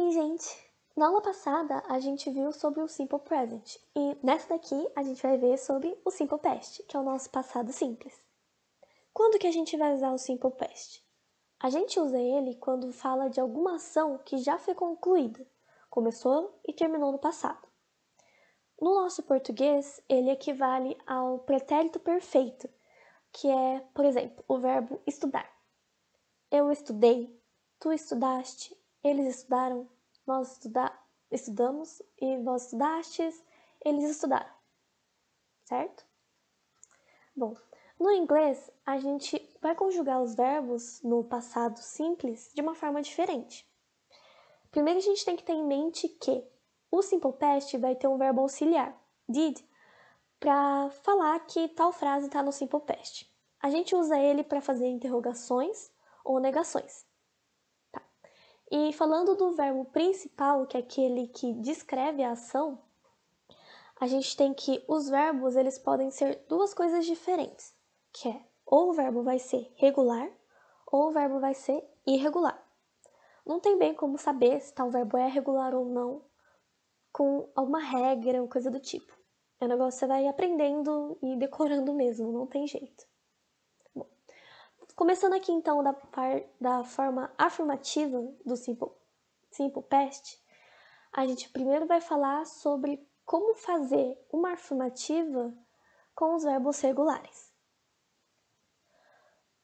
aí, gente? Na aula passada, a gente viu sobre o Simple Present e nessa daqui a gente vai ver sobre o Simple Past, que é o nosso passado simples. Quando que a gente vai usar o Simple Past? A gente usa ele quando fala de alguma ação que já foi concluída, começou e terminou no passado. No nosso português, ele equivale ao pretérito perfeito, que é, por exemplo, o verbo estudar. Eu estudei, tu estudaste, eles estudaram, nós estudamos e vós estudastes, eles estudaram, certo? Bom, no inglês, a gente vai conjugar os verbos no passado simples de uma forma diferente. Primeiro, a gente tem que ter em mente que o Simple Past vai ter um verbo auxiliar, did, para falar que tal frase está no Simple Past. A gente usa ele para fazer interrogações ou negações. E falando do verbo principal, que é aquele que descreve a ação, a gente tem que os verbos eles podem ser duas coisas diferentes, que é ou o verbo vai ser regular ou o verbo vai ser irregular. Não tem bem como saber se tal verbo é regular ou não com alguma regra ou coisa do tipo. É um negócio que você vai aprendendo e decorando mesmo, não tem jeito. Bom, começando aqui então da forma afirmativa do Simple Past, a gente primeiro vai falar sobre como fazer uma afirmativa com os verbos regulares.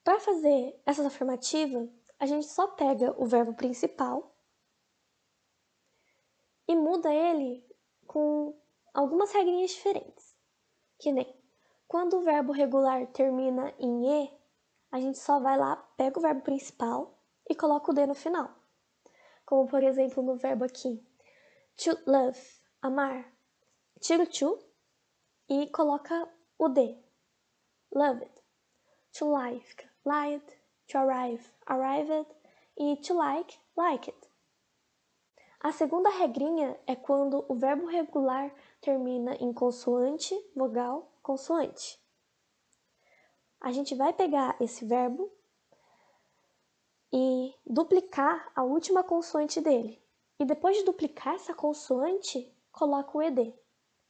Para fazer essa afirmativa, a gente só pega o verbo principal e muda ele com algumas regrinhas diferentes. Que nem, quando o verbo regular termina em E, a gente só vai lá, pega o verbo principal e coloca o D no final. Como, por exemplo, no verbo aqui, to love, amar. Tira o to e coloca o D. Loved. To like, liked. To arrive, arrived. E to like, liked. A segunda regrinha é quando o verbo regular termina em consoante, vogal, consoante. A gente vai pegar esse verbo e duplicar a última consoante dele. E depois de duplicar essa consoante, coloca o ED.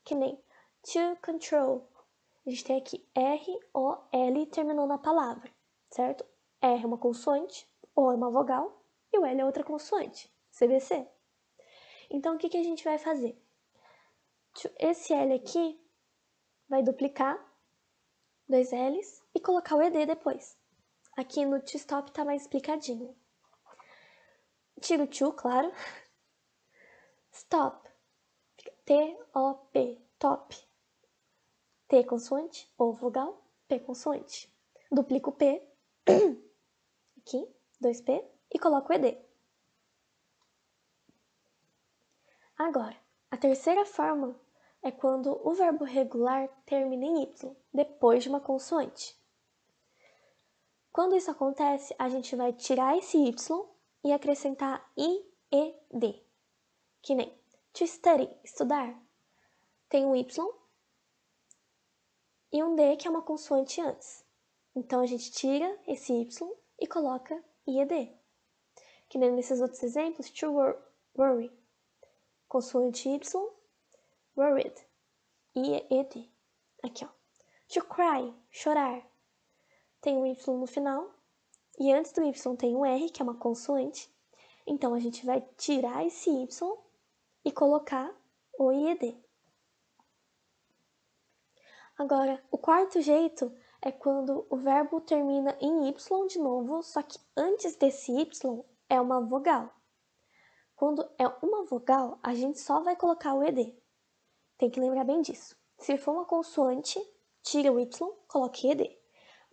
Que nem to control. A gente tem aqui R-O-L terminou na palavra, certo? R é uma consoante, O é uma vogal e o L é outra consoante, CVC. Então, o que a gente vai fazer? Esse L aqui vai duplicar, dois L's, e colocar o ED depois. Aqui no to stop tá mais explicadinho. Tira o to, claro. Stop. T-O-P, top. T consoante, ou vogal, P consoante. Duplico o P, aqui, 2P, e coloco o ED. Agora, a terceira forma é quando o verbo regular termina em Y, depois de uma consoante. Quando isso acontece, a gente vai tirar esse Y e acrescentar I-E-D. Que nem to study, estudar. Tem um Y e um D que é uma consoante antes. Então a gente tira esse Y e coloca I-E-D. Que nem nesses outros exemplos, to worry. Consoante Y, worried. I-E-D. Aqui, ó. To cry, chorar. Tem um Y no final. E antes do Y tem um R, que é uma consoante. Então, a gente vai tirar esse Y e colocar o IED. Agora, o quarto jeito é quando o verbo termina em Y de novo, só que antes desse Y é uma vogal. Quando é uma vogal, a gente só vai colocar o ED. Tem que lembrar bem disso. Se for uma consoante, tira o Y, coloca ED.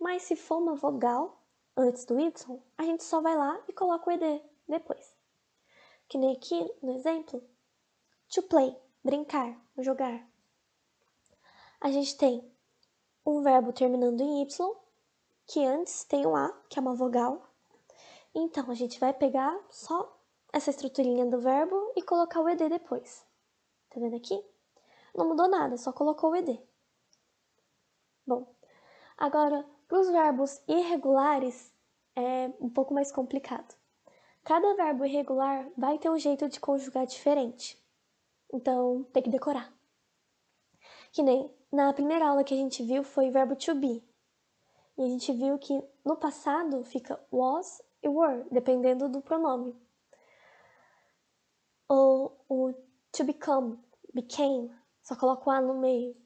Mas se for uma vogal, antes do Y, a gente só vai lá e coloca o ED depois. Que nem aqui no exemplo, to play, brincar, jogar. A gente tem um verbo terminando em Y, que antes tem um A, que é uma vogal. Então, a gente vai pegar só essa estruturinha do verbo e colocar o ED depois. Tá vendo aqui? Não mudou nada, só colocou o ED. Bom, agora, para os verbos irregulares, é um pouco mais complicado. Cada verbo irregular vai ter um jeito de conjugar diferente. Então, tem que decorar. Que nem na primeira aula que a gente viu foi o verbo to be. E a gente viu que no passado fica was e were, dependendo do pronome. Ou o to become, became, só coloca o A no meio.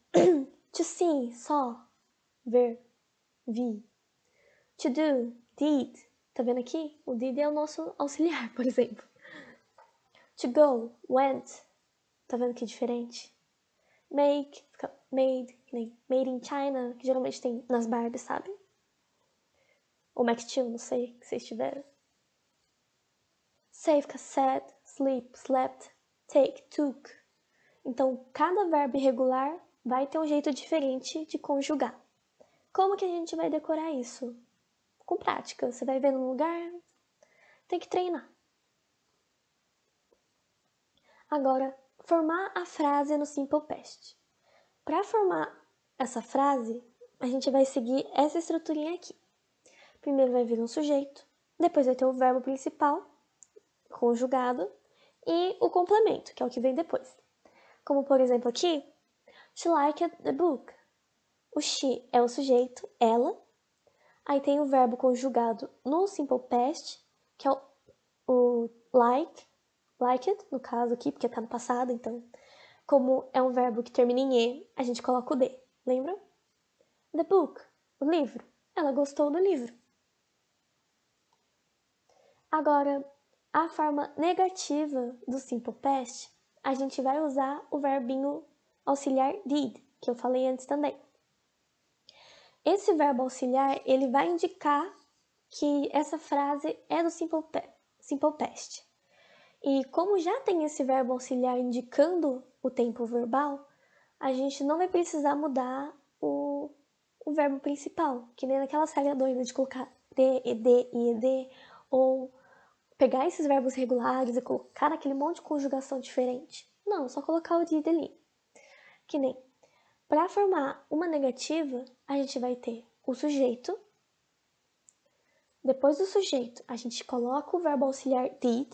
To see, saw, ver, vi. To do, did. Tá vendo aqui? O did é o nosso auxiliar, por exemplo. To go, went. Tá vendo que é diferente? Make, fica made, que nem made in China, que geralmente tem nas Barbies, sabe? Ou Mac2, não sei, que vocês tiveram. Say fica said, sleep, slept, take, took. Então, cada verbo irregular vai ter um jeito diferente de conjugar. Como que a gente vai decorar isso? Com prática. Você vai ver no lugar, tem que treinar. Agora, formar a frase no Simple Past. Para formar essa frase, a gente vai seguir essa estruturinha aqui. Primeiro vai vir um sujeito, depois vai ter o verbo principal, conjugado, e o complemento, que é o que vem depois. Como, por exemplo, aqui, she liked the book. O she é o sujeito, ela. Aí tem o verbo conjugado no Simple Past, que é o like, liked, no caso aqui, porque tá no passado, então, como é um verbo que termina em E, a gente coloca o D, lembra? The book, o livro. Ela gostou do livro. Agora, a forma negativa do Simple Past, a gente vai usar o verbinho auxiliar did, que eu falei antes também. Esse verbo auxiliar, ele vai indicar que essa frase é do Simple Past. E como já tem esse verbo auxiliar indicando o tempo verbal, a gente não vai precisar mudar o verbo principal, que nem naquela série doida de colocar D, ED, IED, ou pegar esses verbos regulares e colocar naquele monte de conjugação diferente. Não, só colocar o did ali. Que nem, para formar uma negativa, a gente vai ter o sujeito. Depois do sujeito, a gente coloca o verbo auxiliar did.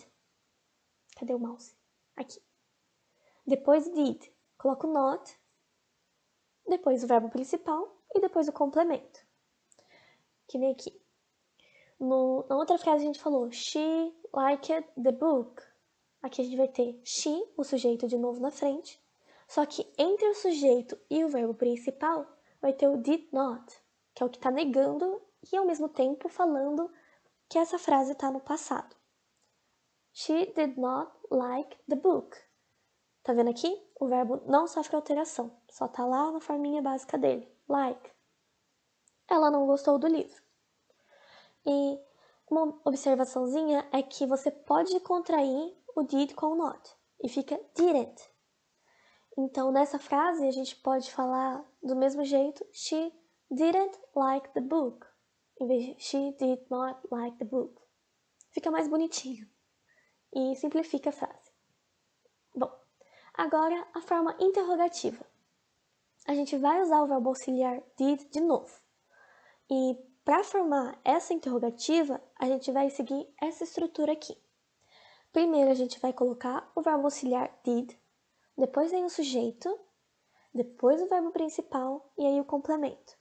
Cadê o mouse? Aqui. Depois did, coloca o not. Depois o verbo principal e depois o complemento. Que nem aqui. Na outra frase a gente falou she liked the book. Aqui a gente vai ter she, o sujeito de novo na frente. Só que entre o sujeito e o verbo principal vai ter o did not, que é o que está negando e ao mesmo tempo falando que essa frase está no passado. She did not like the book. Tá vendo aqui? O verbo não sofre alteração, só tá lá na forminha básica dele, like. Ela não gostou do livro. E uma observaçãozinha é que você pode contrair o did com o not, e fica didn't. Então, nessa frase, a gente pode falar do mesmo jeito, she didn't like the book, em vez de she did not like the book. Fica mais bonitinho e simplifica a frase. Bom, agora a forma interrogativa. A gente vai usar o verbo auxiliar did de novo. E para formar essa interrogativa, a gente vai seguir essa estrutura aqui. Primeiro a gente vai colocar o verbo auxiliar did, depois vem o sujeito, depois o verbo principal e aí o complemento.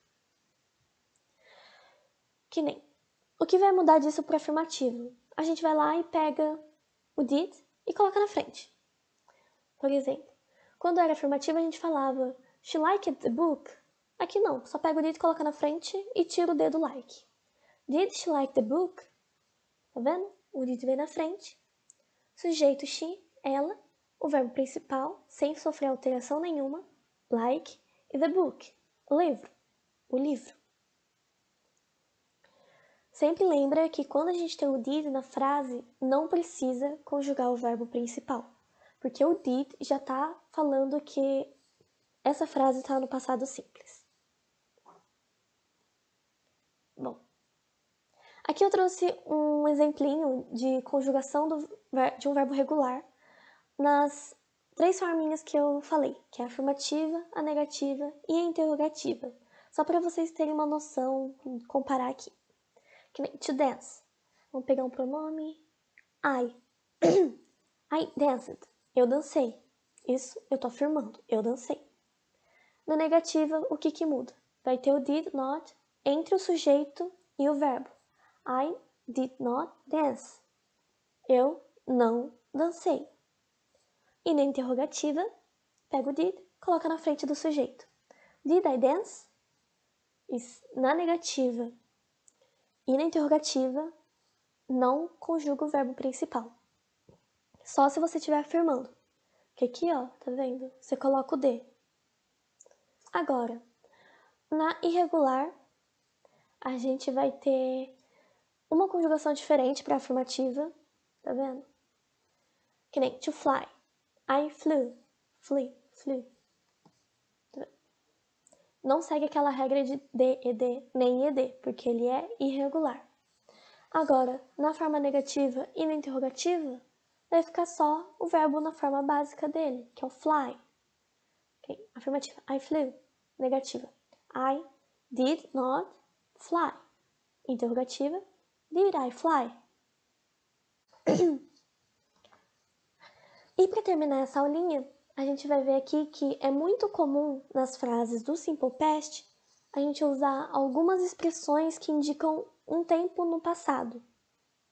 Que nem. O que vai mudar disso para afirmativo? A gente vai lá e pega o did e coloca na frente. Por exemplo, quando era afirmativo a gente falava she liked the book. Aqui não, só pega o did, coloca na frente e tira o D do like. Did she like the book? Tá vendo? O did vem na frente. Sujeito she, ela. O verbo principal, sem sofrer alteração nenhuma, like, e the book, o livro, o livro. Sempre lembra que quando a gente tem o did na frase, não precisa conjugar o verbo principal, porque o did já está falando que essa frase está no passado simples. Bom, aqui eu trouxe um exemplinho de conjugação de um verbo regular nas 3 forminhas que eu falei, que é a afirmativa, a negativa e a interrogativa. Só para vocês terem uma noção, comparar aqui. Que nem to dance. Vamos pegar um pronome I. I danced. Eu dancei. Isso eu tô afirmando. Eu dancei. Na negativa, o que muda? Vai ter o did not entre o sujeito e o verbo. I did not dance. Eu não dancei. E na interrogativa, pega o did, coloca na frente do sujeito. Did I dance? Na negativa e na interrogativa, não conjuga o verbo principal. Só se você estiver afirmando. Que aqui, ó, tá vendo? Você coloca o D. Agora, na irregular, a gente vai ter uma conjugação diferente para afirmativa, tá vendo? Que nem to fly. I flew. Flew. Tá vendo? Não segue aquela regra de D, ED, nem ED, porque ele é irregular. Agora, na forma negativa e na interrogativa, vai ficar só o verbo na forma básica dele, que é o fly. Okay? Afirmativa, I flew. Negativa, I did not fly. Interrogativa, did I fly? E para terminar essa aulinha, a gente vai ver aqui que é muito comum nas frases do Simple Past a gente usar algumas expressões que indicam um tempo no passado,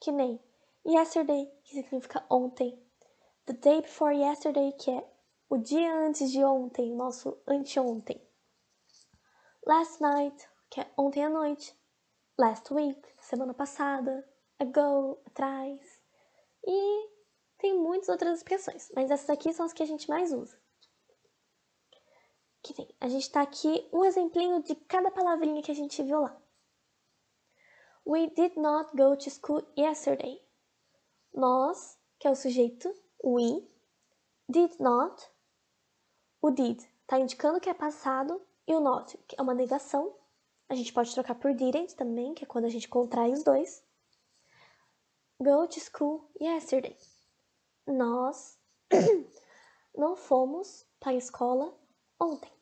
que nem yesterday, que significa ontem, the day before yesterday, que é o dia antes de ontem, nosso anteontem, last night, que é ontem à noite, last week, semana passada, ago, atrás, e tem muitas outras expressões, mas essas aqui são as que a gente mais usa. Que tem, a gente tá aqui um exemplinho de cada palavrinha que a gente viu lá. We did not go to school yesterday. Nós, que é o sujeito, we, did not, o did tá indicando que é passado, e o not, que é uma negação. A gente pode trocar por didn't também, que é quando a gente contrai os dois. Go to school yesterday. Nós não fomos para a escola ontem.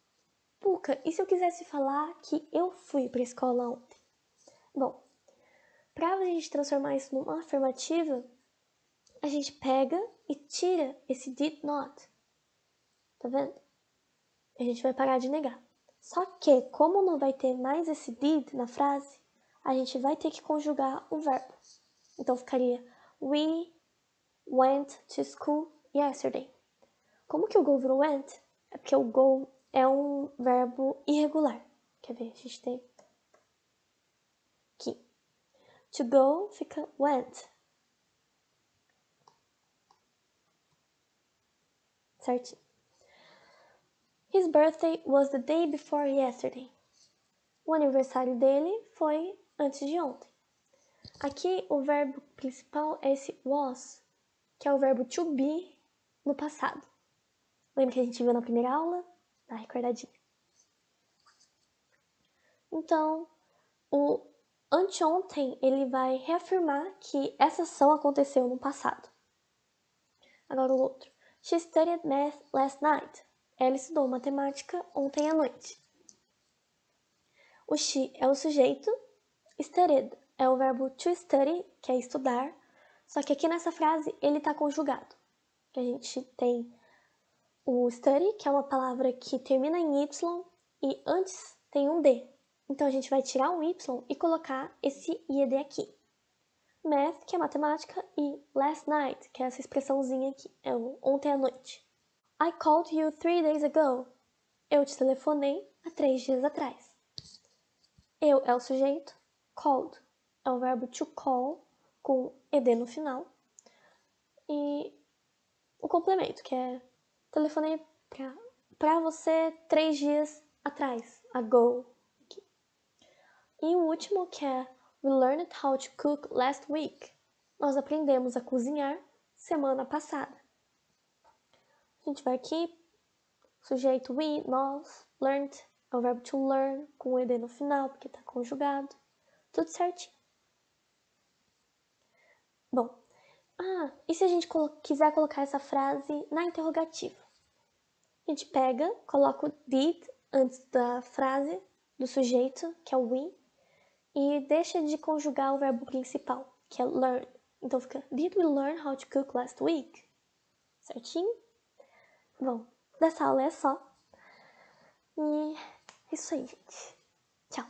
Puca, e se eu quisesse falar que eu fui para a escola ontem? Bom, para a gente transformar isso numa afirmativa, a gente pega e tira esse did not. Tá vendo? A gente vai parar de negar. Só que, como não vai ter mais esse did na frase, a gente vai ter que conjugar o verbo. Então ficaria we went to school yesterday. Como que o go virou went? É porque o go é um verbo irregular. Quer ver? A gente tem aqui. To go fica went. Certinho. His birthday was the day before yesterday. O aniversário dele foi antes de ontem. Aqui o verbo principal é esse was, que é o verbo to be no passado. Lembra que a gente viu na primeira aula? Dá recordadinha. Então, o anteontem ele vai reafirmar que essa ação aconteceu no passado. Agora o outro. She studied math last night. Ela estudou matemática ontem à noite. O she é o sujeito, studied é o verbo to study, que é estudar, só que aqui nessa frase ele está conjugado. A gente tem o study, que é uma palavra que termina em Y e antes tem um D. Então a gente vai tirar um Y e colocar esse IED aqui. Math, que é matemática, e last night, que é essa expressãozinha aqui, é o ontem à noite. I called you 3 days ago. Eu te telefonei há 3 dias atrás. Eu é o sujeito, called é o verbo to call, com ED no final. E o complemento, que é telefonei pra você 3 dias atrás, ago. Aqui. E o último, que é we learned how to cook last week. Nós aprendemos a cozinhar semana passada. A gente vai aqui, sujeito we, nós, learned é o verbo to learn, com ED no final, porque está conjugado. Tudo certinho. Bom, e se a gente quiser colocar essa frase na interrogativa? A gente pega, coloca o did antes da frase, do sujeito, que é o we, e deixa de conjugar o verbo principal, que é learn. Então fica, did we learn how to cook last week? Certinho? Bom, dessa aula é só. E é isso aí, gente. Tchau.